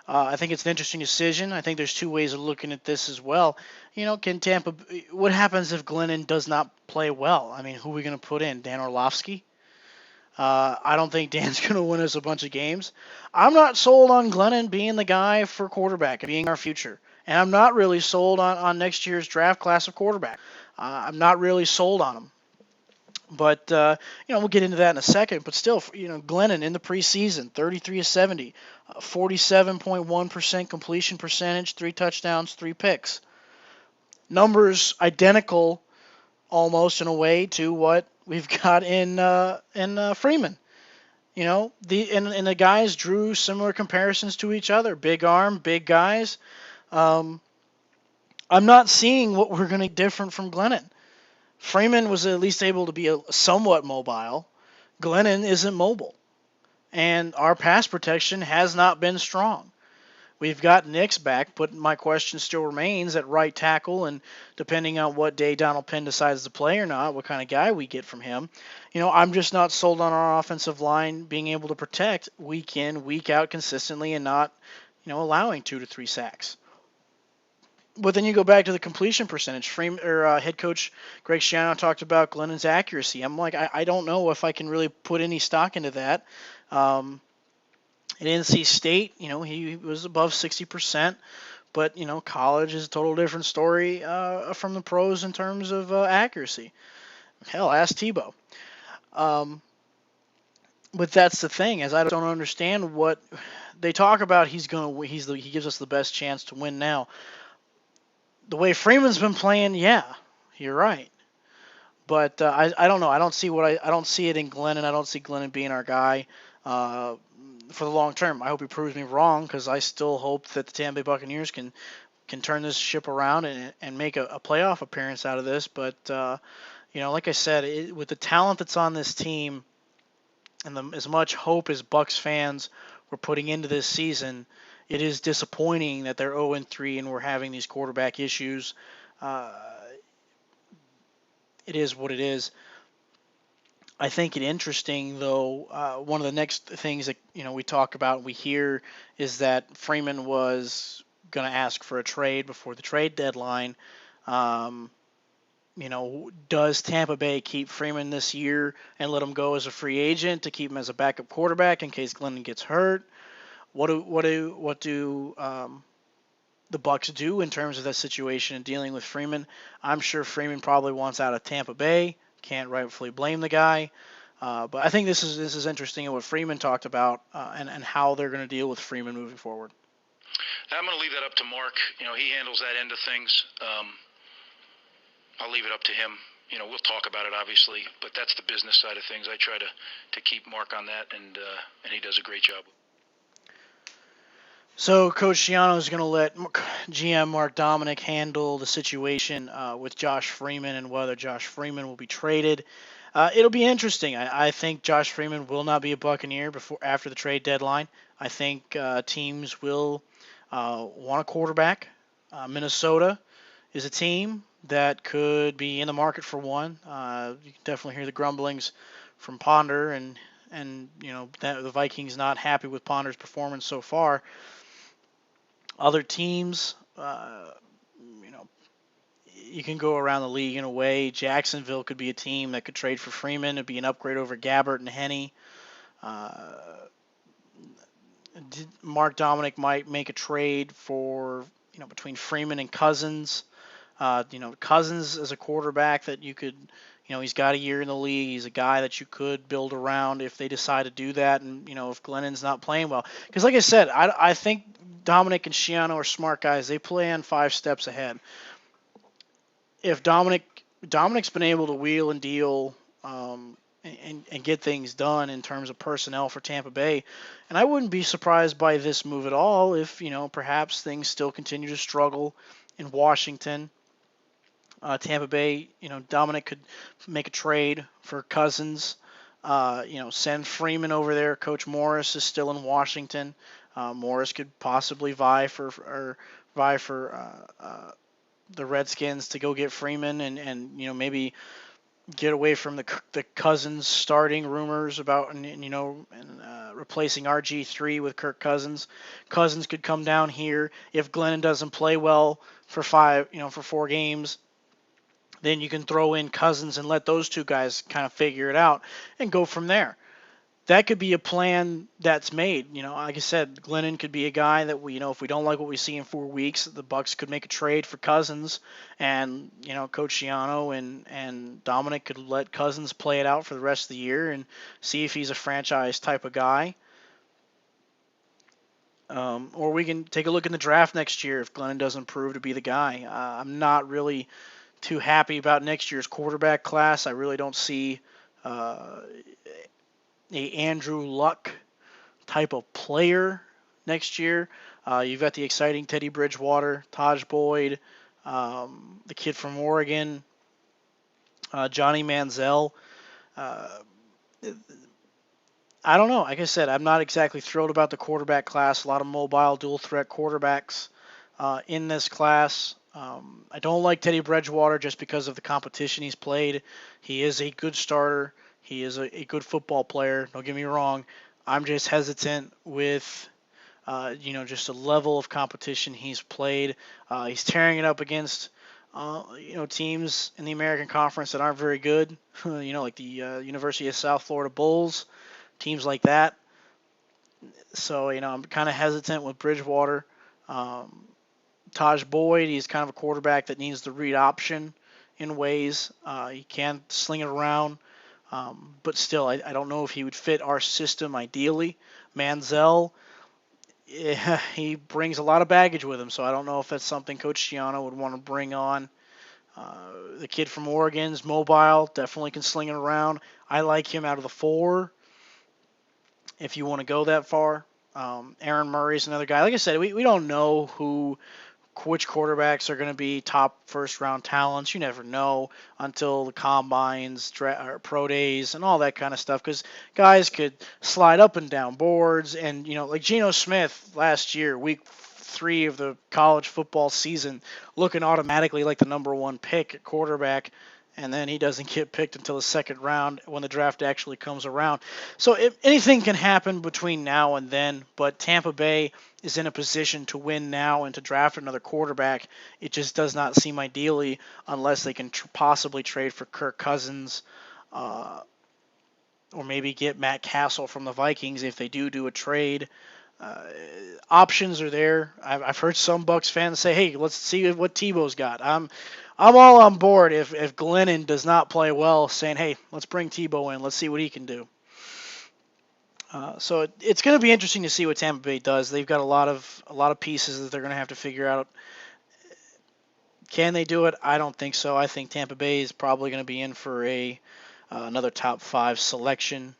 I think it's an interesting decision. I think there's two ways of looking at this as well. What happens if Glennon does not play well? I mean, who are we going to put in? Dan Orlovsky? I don't think Dan's going to win us a bunch of games. I'm not sold on Glennon being the guy for quarterback and being our future. And I'm not really sold on next year's draft class of quarterback. I'm not really sold on him. But, we'll get into that in a second. But still, Glennon in the preseason, 33 of 70, 47.1% completion percentage, 3 touchdowns, 3 picks. Numbers identical almost in a way to what we've got in Freeman. And the guys drew similar comparisons to each other. Big arm, big guys. I'm not seeing what we're going to get different from Glennon. Freeman was at least able to be somewhat mobile. Glennon isn't mobile. And our pass protection has not been strong. We've got Nix back, but my question still remains at right tackle, and depending on what day Donald Penn decides to play or not, what kind of guy we get from him, I'm just not sold on our offensive line being able to protect week in, week out consistently and not, allowing 2 to 3 sacks. But then you go back to the completion percentage. Head coach Greg Schiano talked about Glennon's accuracy. I'm like, I don't know if I can really put any stock into that. At NC State, he was above 60%, but, college is a total different story from the pros in terms of accuracy. Hell, ask Tebow. But that's the thing, as I don't understand what they talk about. He gives us the best chance to win now. The way Freeman's been playing, yeah, you're right. But I don't know. I don't see it in Glennon. I don't see Glennon being our guy for the long term. I hope he proves me wrong, because I still hope that the Tampa Bay Buccaneers can turn this ship around and make a playoff appearance out of this. But like I said, with the talent that's on this team and as much hope as Bucs fans were putting into this season, it is disappointing that they're 0-3 and we're having these quarterback issues. It is what it is. I think it interesting, though, one of the next things that we talk about, we hear, is that Freeman was going to ask for a trade before the trade deadline. Does Tampa Bay keep Freeman this year and let him go as a free agent to keep him as a backup quarterback in case Glennon gets hurt? What do the Bucs do in terms of that situation and dealing with Freeman? I'm sure Freeman probably wants out of Tampa Bay. Can't rightfully blame the guy. But I think this is interesting in what Freeman talked about, and how they're going to deal with Freeman moving forward. I'm going to leave that up to Mark. He handles that end of things. I'll leave it up to him. We'll talk about it obviously, but that's the business side of things. I try to keep Mark on that, and he does a great job. So Coach Schiano is going to let GM Mark Dominic handle the situation with Josh Freeman and whether Josh Freeman will be traded. It'll be interesting. I think Josh Freeman will not be a Buccaneer after the trade deadline. I think teams will want a quarterback. Minnesota is a team that could be in the market for one. You can definitely hear the grumblings from Ponder, and that the Vikings not happy with Ponder's performance so far. Other teams, you can go around the league in a way. Jacksonville could be a team that could trade for Freeman. It'd be an upgrade over Gabbert and Henne. Mark Dominic might make a trade for between Freeman and Cousins. Cousins is a quarterback that you could, he's got a year in the league. He's a guy that you could build around if they decide to do that, and if Glennon's not playing well. Because like I said, I think Dominic and Schiano are smart guys. They plan 5 steps ahead. If Dominic's been able to wheel and deal, and get things done in terms of personnel for Tampa Bay, and I wouldn't be surprised by this move at all if perhaps things still continue to struggle in Washington. Tampa Bay, Dominic could make a trade for Cousins. Send Freeman over there. Coach Morris is still in Washington. Morris could possibly vie for the Redskins to go get Freeman, and maybe get away from the Cousins starting rumors about replacing RG3 with Kirk Cousins. Cousins could come down here if Glennon doesn't play well for 4 games. Then you can throw in Cousins and let those 2 guys kind of figure it out and go from there. That could be a plan that's made. Like I said, Glennon could be a guy that if we don't like what we see in 4 weeks, the Bucs could make a trade for Cousins, and Coach Schiano and Dominic could let Cousins play it out for the rest of the year and see if he's a franchise type of guy. Or we can take a look in the draft next year if Glennon doesn't prove to be the guy. I'm not really too happy about next year's quarterback class. I really don't see a Andrew Luck type of player next year. You've got the exciting Teddy Bridgewater, Taj Boyd, the kid from Oregon, Johnny Manziel. I don't know. Like I said, I'm not exactly thrilled about the quarterback class. A lot of mobile, dual threat quarterbacks in this class. I don't like Teddy Bridgewater just because of the competition he's played. He is a good starter. He is a good football player. Don't get me wrong. I'm just hesitant with, just the level of competition he's played. He's tearing it up against, teams in the American Conference that aren't very good. Like the University of South Florida Bulls, teams like that. So, I'm kind of hesitant with Bridgewater. Taj Boyd, he's kind of a quarterback that needs the read option in ways. He can sling it around, but still, I don't know if he would fit our system ideally. Manziel, he brings a lot of baggage with him, so I don't know if that's something Coach Schiano would want to bring on. The kid from Oregon's mobile, definitely can sling it around. I like him out of the 4 if you want to go that far. Aaron Murray's another guy. Like I said, we don't know which quarterbacks are going to be top first-round talents. You never know until the combines, or pro days, and all that kind of stuff, because guys could slide up and down boards. And, like Geno Smith last year, week 3 of the college football season, looking automatically like the number 1 pick at quarterback, and then he doesn't get picked until the 2nd round when the draft actually comes around. So anything can happen between now and then, but Tampa Bay is in a position to win now and to draft another quarterback. It just does not seem ideally unless they can possibly trade for Kirk Cousins, or maybe get Matt Castle from the Vikings if they do a trade. Options are there. I've heard some Bucs fans say, "Hey, let's see what Tebow's got." I'm all on board if Glennon does not play well, saying, hey, let's bring Tebow in. Let's see what he can do. So it's going to be interesting to see what Tampa Bay does. They've got a lot of pieces that they're going to have to figure out. Can they do it? I don't think so. I think Tampa Bay is probably going to be in for a another top five selection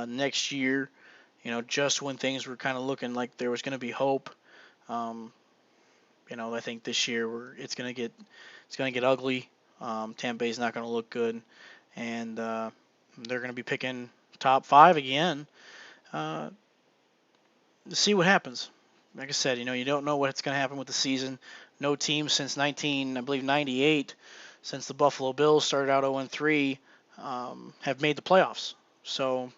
next year. Just when things were kind of looking like there was going to be hope. Um, I think this year it's going to get ugly. Tampa Bay's not going to look good, and they're going to be picking top five again. Uh, to see what happens. Like I said, you don't know what's going to happen with the season. No team since 98, since the Buffalo Bills started out 0-3, have made the playoffs. So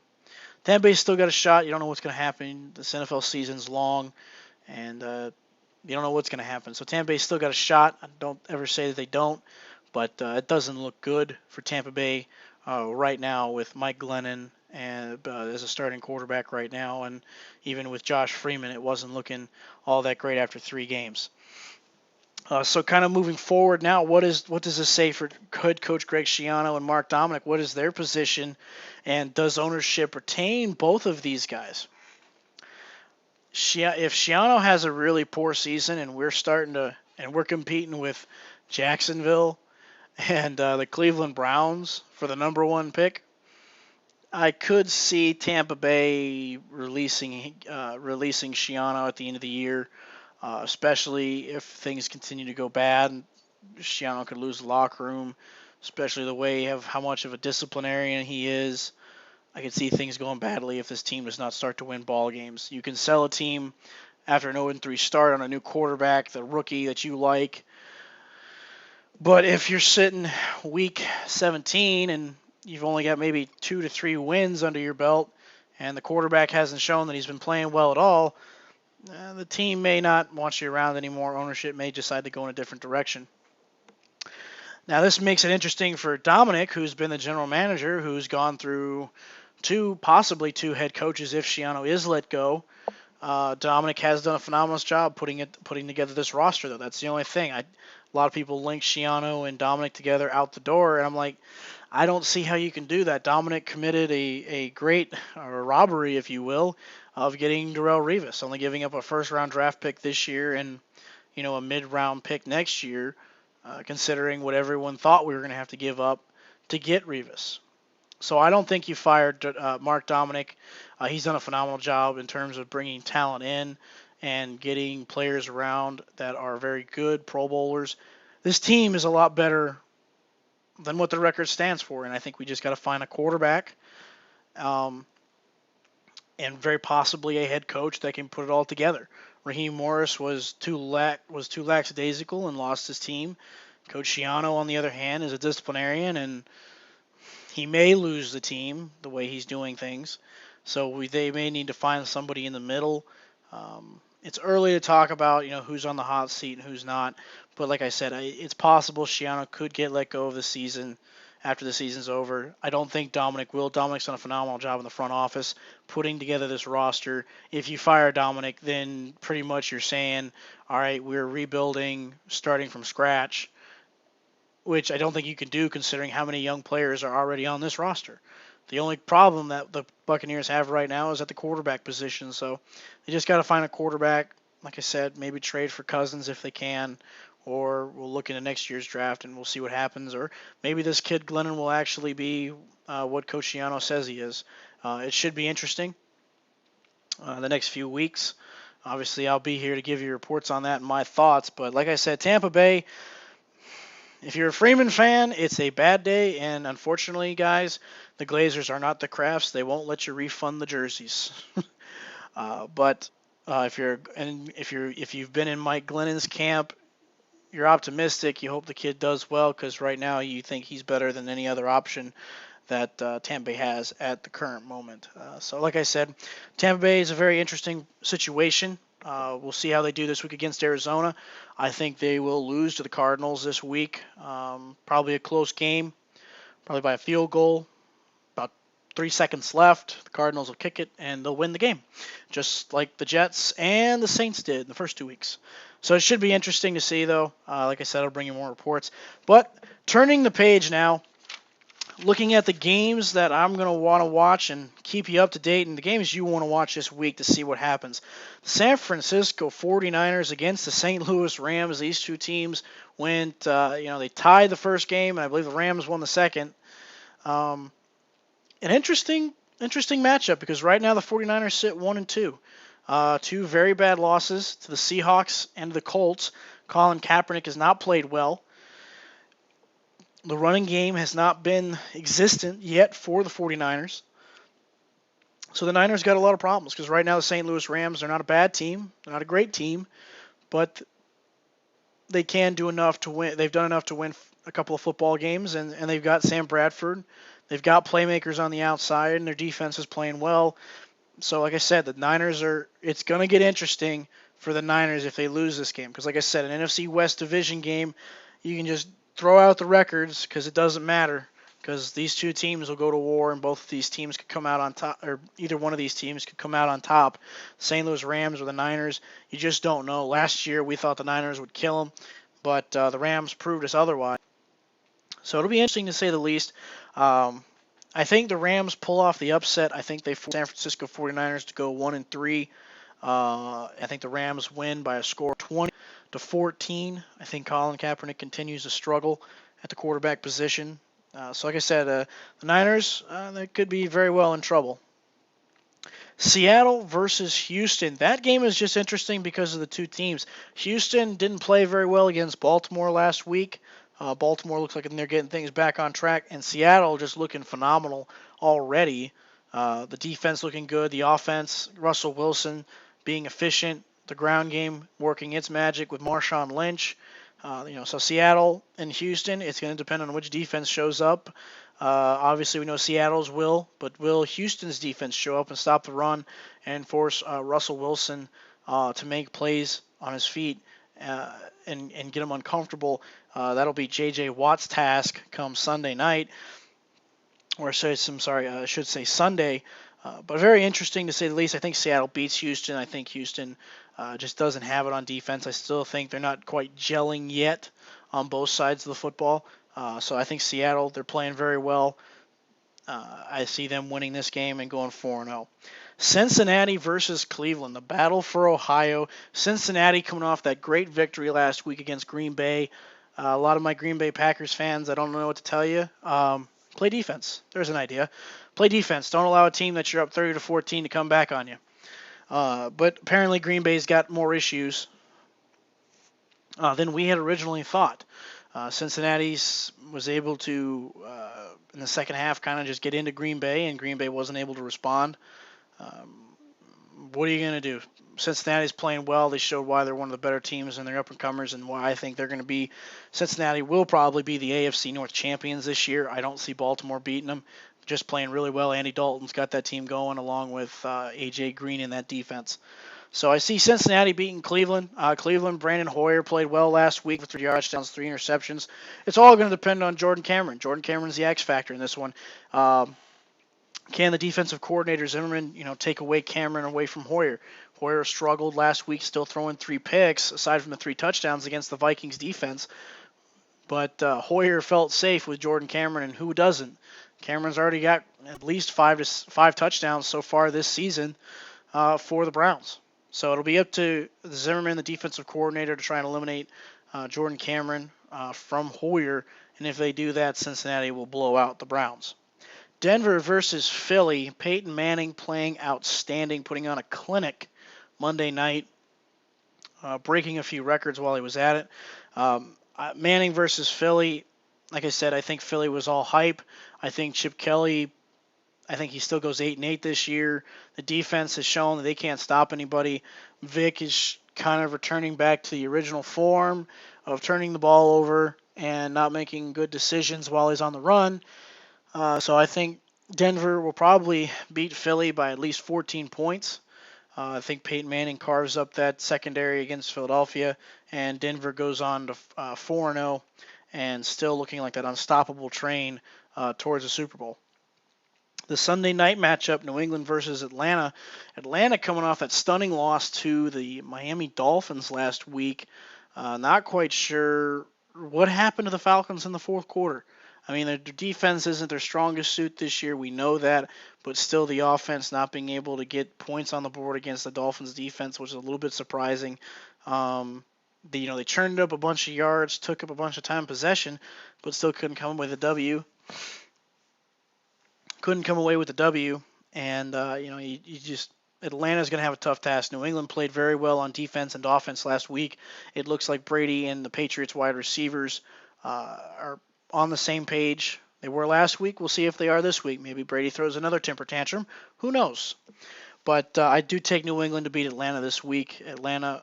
Tampa Bay's still got a shot. You don't know what's going to happen. This NFL season's long, and you don't know what's going to happen. So Tampa Bay's still got a shot. I don't ever say that they don't, but it doesn't look good for Tampa Bay right now with Mike Glennon and as a starting quarterback right now, and even with Josh Freeman, it wasn't looking all that great after 3 games. So kind of moving forward now, what does this say for head coach Greg Schiano and Mark Dominic? What is their position, and does ownership retain both of these guys? If Schiano has a really poor season and we're competing with Jacksonville and the Cleveland Browns for the number one pick, I could see Tampa Bay releasing Schiano at the end of the year, especially if things continue to go bad. Schiano could lose the locker room, especially the way of how much of a disciplinarian he is. I could see things going badly if this team does not start to win ball games. You can sell a team after an 0-3 start on a new quarterback, the rookie that you like. But if you're sitting week 17 and you've only got maybe 2 to 3 wins under your belt, and the quarterback hasn't shown that he's been playing well at all, the team may not want you around anymore. Ownership may decide to go in a different direction. Now, this makes it interesting for Dominic, who's been the general manager, who's gone through possibly two head coaches if Schiano is let go. Dominic has done a phenomenal job putting together this roster, though. That's the only thing. A lot of people link Schiano and Dominic together out the door, and I'm like, I don't see how you can do that. Dominic committed a great robbery, if you will, of getting Darrelle Revis, only giving up a first-round draft pick this year and a mid-round pick next year, considering what everyone thought we were going to have to give up to get Revis. So I don't think you fired Mark Dominic. He's done a phenomenal job in terms of bringing talent in and getting players around that are very good Pro Bowlers. This team is a lot better than what the record stands for, and I think we just got to find a quarterback and very possibly a head coach that can put it all together. Raheem Morris was too lackadaisical and lost his team. Coach Schiano, on the other hand, is a disciplinarian, and he may lose the team the way he's doing things. So they may need to find somebody in the middle. It's early to talk about who's on the hot seat and who's not. But like I said, it's possible Schiano could get let go of the season after the season's over. I don't think Dominic will. Dominic's done a phenomenal job in the front office putting together this roster. If you fire Dominic, then pretty much you're saying, all right, we're rebuilding, starting from scratch, which I don't think you can do considering how many young players are already on this roster. The only problem that the Buccaneers have right now is at the quarterback position, so they just got to find a quarterback. Like I said, maybe trade for Cousins if they can, or we'll look into next year's draft and we'll see what happens. Or maybe this kid Glennon will actually be what Coach Schiano says he is. It should be interesting the next few weeks. Obviously, I'll be here to give you reports on that and my thoughts. But like I said, Tampa Bay, if you're a Freeman fan, it's a bad day, and unfortunately, guys, the Glazers are not the Crafts. They won't let you refund the jerseys. But if you've been in Mike Glennon's camp, you're optimistic. You hope the kid does well because right now you think he's better than any other option that Tampa Bay has at the current moment. So, like I said, Tampa Bay is a very interesting situation. We'll see how they do this week against Arizona. I think they will lose to the Cardinals this week. Probably a close game, probably by a field goal, about 3 seconds left. The Cardinals will kick it, and they'll win the game, just like the Jets and the Saints did in the first 2 weeks. So it should be interesting to see, though. Like I said, I'll bring you more reports. But turning the page now, looking at the games that I'm going to want to watch and keep you up to date, and the games you want to watch this week to see what happens. The San Francisco 49ers against the St. Louis Rams. These two teams went, they tied the first game, and I believe the Rams won the second. An interesting matchup because right now the 49ers sit 1-2. Two very bad losses to the Seahawks and the Colts. Colin Kaepernick has not played well. The running game has not been existent yet for the 49ers. So the Niners got a lot of problems because right now the St. Louis Rams are not a bad team. They're not a great team, but they can do enough to win. They've done enough to win a couple of football games, and they've got Sam Bradford. They've got playmakers on the outside, and their defense is playing well. So, like I said, the Niners it's going to get interesting for the Niners if they lose this game. Because, like I said, an NFC West division game, you can just throw out the records because it doesn't matter. Because these two teams will go to war, and both of these teams could come out on top, or either one of these teams could come out on top. St. Louis Rams or the Niners, you just don't know. Last year, we thought the Niners would kill them, but the Rams proved us otherwise. So it'll be interesting to say the least. I think the Rams pull off the upset. I think they force San Francisco 49ers to go 1-3. I think the Rams win by a score of 20-14. I think Colin Kaepernick continues to struggle at the quarterback position. So like I said, the Niners, they could be very well in trouble. Seattle versus Houston. That game is just interesting because of the two teams. Houston didn't play very well against Baltimore last week. Baltimore looks like they're getting things back on track, and Seattle just looking phenomenal already. The defense looking good, the offense, Russell Wilson being efficient, the ground game working its magic with Marshawn Lynch. So Seattle and Houston, it's going to depend on which defense shows up. Obviously, we know Seattle's will, but will Houston's defense show up and stop the run and force Russell Wilson to make plays on his feet and get him uncomfortable? That'll be J.J. Watt's task come Sunday night, or I should say Sunday. But very interesting to say the least. I think Seattle beats Houston. I think Houston just doesn't have it on defense. I still think they're not quite gelling yet on both sides of the football. So I think Seattle, they're playing very well. I see them winning this game and going 4-0. Cincinnati versus Cleveland, the battle for Ohio. Cincinnati coming off that great victory last week against Green Bay. A lot of my Green Bay Packers fans, I don't know what to tell you. Play defense. There's an idea. Play defense. Don't allow a team that you're up 30-14 to come back on you. But apparently Green Bay's got more issues than we had originally thought. Cincinnati's was able to, in the second half, kind of just get into Green Bay, and Green Bay wasn't able to respond. What are you going to do? Cincinnati's playing well. They showed why they're one of the better teams and they're up-and-comers, and why I think they're going to be – Cincinnati will probably be the AFC North champions this year. I don't see Baltimore beating them. Just playing really well. Andy Dalton's got that team going along with A.J. Green in that defense. So I see Cincinnati beating Cleveland. Brandon Hoyer played well last week with 3 touchdowns, 3 interceptions. It's all going to depend on Jordan Cameron. Jordan Cameron's the X factor in this one. Can the defensive coordinator Zimmerman, take away Cameron away from Hoyer? Hoyer struggled last week, still throwing 3 picks aside from the 3 touchdowns against the Vikings defense. But Hoyer felt safe with Jordan Cameron, and who doesn't? Cameron's already got at least 5 touchdowns so far this season for the Browns. So it'll be up to Zimmerman, the defensive coordinator, to try and eliminate Jordan Cameron from Hoyer. And if they do that, Cincinnati will blow out the Browns. Denver versus Philly. Peyton Manning playing outstanding, putting on a clinic Monday night, breaking a few records while he was at it. Manning versus Philly. Like I said, I think Philly was all hype. I think Chip Kelly, he still goes 8-8 this year. The defense has shown that they can't stop anybody. Vic is kind of returning back to the original form of turning the ball over and not making good decisions while he's on the run. So I think Denver will probably beat Philly by at least 14 points. I think Peyton Manning carves up that secondary against Philadelphia, and Denver goes on to 4-0 and still looking like that unstoppable train towards the Super Bowl. The Sunday night matchup, New England versus Atlanta. Atlanta coming off that stunning loss to the Miami Dolphins last week. Not quite sure what happened to the Falcons in the fourth quarter. I mean, their defense isn't their strongest suit this year. We know that, but still, the offense not being able to get points on the board against the Dolphins' defense was a little bit surprising. They churned up a bunch of yards, took up a bunch of time possession, but still couldn't come with a W. Couldn't come away with the W, and you just Atlanta's going to have a tough task. New England played very well on defense and offense last week. It looks like Brady and the Patriots wide receivers are on the same page they were last week. We'll see if they are this week. Maybe Brady throws another temper tantrum. Who knows? But I do take New England to beat Atlanta this week. Atlanta,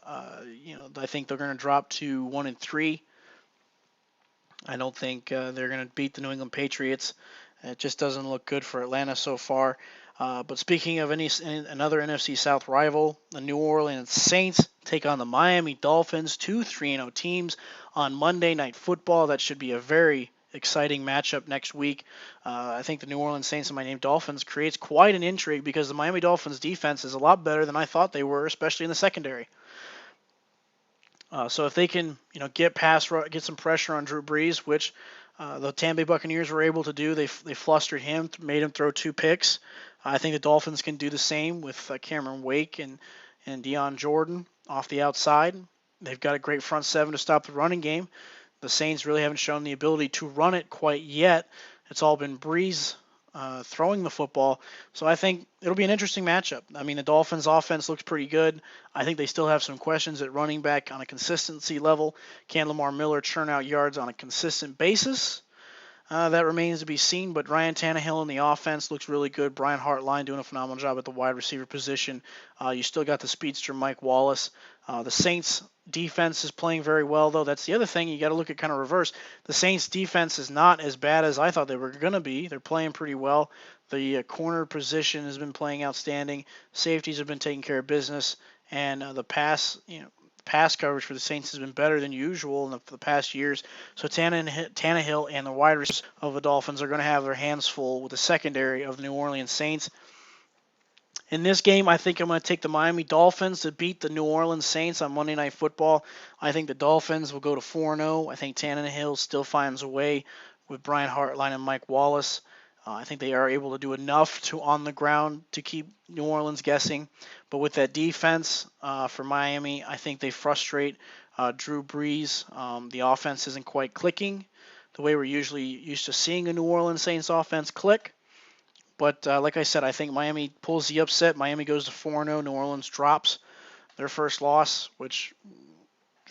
I think they're going to drop to 1-3. I don't think they're going to beat the New England Patriots. It just doesn't look good for Atlanta so far. But speaking of another NFC South rival, the New Orleans Saints take on the Miami Dolphins, two 3-0 teams on Monday Night Football. That should be a very exciting matchup next week. I think the New Orleans Saints and Miami Dolphins creates quite an intrigue because the Miami Dolphins defense is a lot better than I thought they were, especially in the secondary. So if they can, get some pressure on Drew Brees, which the Tampa Bay Buccaneers were able to do, they flustered him, made him throw 2 picks. I think the Dolphins can do the same with Cameron Wake and Deion Jordan off the outside. They've got a great front seven to stop the running game. The Saints really haven't shown the ability to run it quite yet. It's all been Brees throwing the football. So I think it'll be an interesting matchup. I mean, the Dolphins' offense looks pretty good. I think they still have some questions at running back on a consistency level. Can Lamar Miller churn out yards on a consistent basis? That remains to be seen, but Ryan Tannehill in the offense looks really good. Brian Hartline doing a phenomenal job at the wide receiver position. You still got the speedster Mike Wallace. The Saints defense is playing very well, though. That's the other thing. You got to look at kind of reverse. The Saints defense is not as bad as I thought they were going to be. They're playing pretty well. The corner position has been playing outstanding. Safeties have been taking care of business, and the pass coverage for the Saints has been better than usual in the past years. So Tannehill and the wide receivers of the Dolphins are going to have their hands full with the secondary of the New Orleans Saints. In this game, I think I'm going to take the Miami Dolphins to beat the New Orleans Saints on Monday Night Football. I think the Dolphins will go to 4-0. I think Tannehill still finds a way with Brian Hartline and Mike Wallace. I think they are able to do enough on the ground to keep New Orleans guessing. But with that defense for Miami, I think they frustrate Drew Brees. The offense isn't quite clicking the way we're usually used to seeing a New Orleans Saints offense click. But like I said, I think Miami pulls the upset. Miami goes to 4-0. New Orleans drops their first loss, which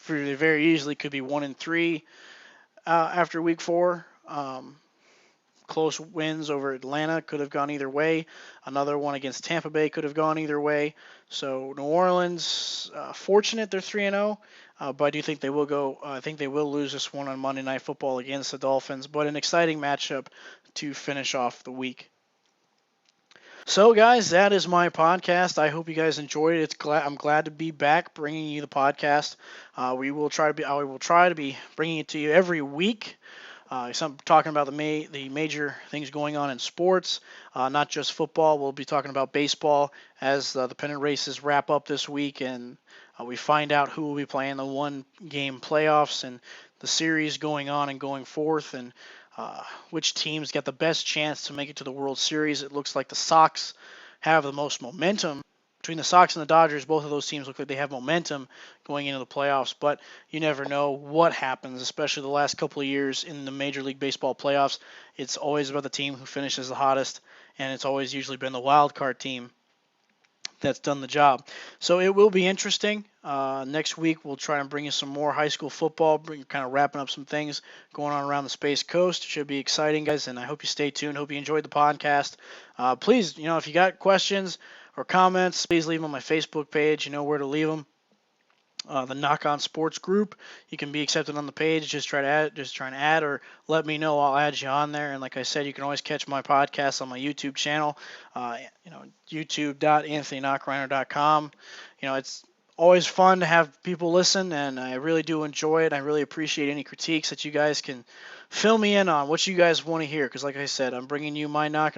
very easily could be 1-3 after Week 4. Close wins over Atlanta could have gone either way. Another one against Tampa Bay could have gone either way. So New Orleans, fortunate they're 3-0, but I do think they will go. I think they will lose this one on Monday Night Football against the Dolphins. But an exciting matchup to finish off the week. So, guys, that is my podcast. I hope you guys enjoyed it. I'm glad to be back, bringing you the podcast. I will try to be bringing it to you every week. Talking about the major things going on in sports, not just football. We'll be talking about baseball as the pennant races wrap up this week, and we find out who will be playing the one-game playoffs and the series going on and going forth, and which teams get the best chance to make it to the World Series. It looks like the Sox have the most momentum. Between the Sox and the Dodgers, both of those teams look like they have momentum going into the playoffs, but you never know what happens, especially the last couple of years in the Major League Baseball playoffs. It's always about the team who finishes the hottest, and it's always usually been the wild card team that's done the job. So it will be interesting. Next week, we'll try and bring you some more high school football, kind of wrapping up some things going on around the Space Coast. It should be exciting, guys, and I hope you stay tuned. Hope you enjoyed the podcast. Please, if you got questions or comments, please leave them on my Facebook page. You know where to leave them. The Nach on Sports group. You can be accepted on the page. Just try and add, or let me know. I'll add you on there. And like I said, you can always catch my podcast on my YouTube channel. YouTube.anthonynachreiner.com. It's always fun to have people listen, and I really do enjoy it. I really appreciate any critiques that you guys can fill me in on what you guys want to hear, because like I said, I'm bringing you my knock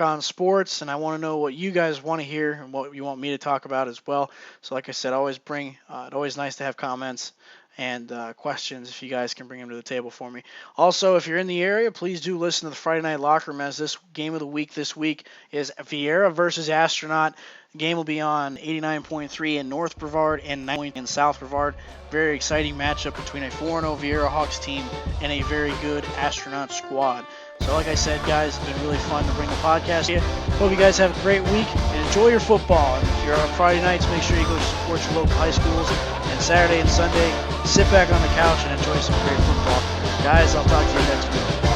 on sports, and I want to know what you guys want to hear and what you want me to talk about as well. So like I said, always bring. It's always nice to have comments and questions if you guys can bring them to the table for me. Also, if you're in the area, please do listen to the Friday Night Locker Room, as this game of the week this week is Vieira versus Astronaut. The game will be on 89.3 in North Brevard and 90 in South Brevard. Very exciting matchup between a 4-0 Vieira Hawks team and a very good Astronaut squad. So like I said, guys, it's been really fun to bring the podcast to you. Hope you guys have a great week and enjoy your football. And if you're on Friday nights, make sure you go support your local high schools. And Saturday and Sunday, sit back on the couch and enjoy some great football. Guys, I'll talk to you next week.